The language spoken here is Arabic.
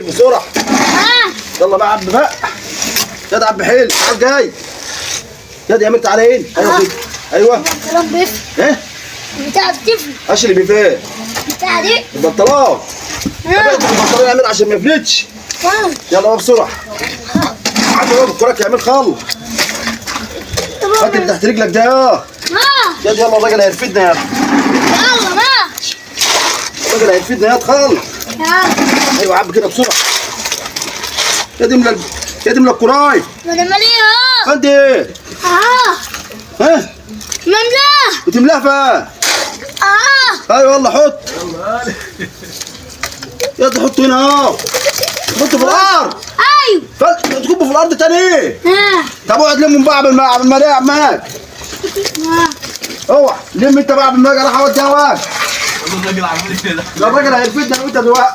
بسرعه. يلا بقى عبي بقى. يا عبي حيل تعال جاي. يا يا تعالى هنا. ايوه كده. ايوه كلام بيف. ايه بتاع الطفل. اشيل اللي فيه بتاع دي. البطارات. البطاريه يا امير عشان ما يفلتش. يلا بقى بسرعه. عبي بقى بالكراك يا امير خلص. فاكر اللي تحت رجلك ده يا يلا الراجل هيرفدنا يا يلا ما الراجل هيرفدنا يا خالص. ايوه عبي كده بسرعه. يا دي ملا يا دي ملا الكراي. ما ده مليها. انت ايه؟ ها؟ مملاه. بتملاها فين؟ ايوه يلا حط. يا دي حطه هنا اهو. حطه في الارض. ايوه. تكبه في الارض تاني. طب اقعد لمهم بقى قبل ما الاقي معاك. اوعى لم انت بقى قبل ما اجي اروح اودي هواك. الراجل هيرفدنا وانت دلوقتي.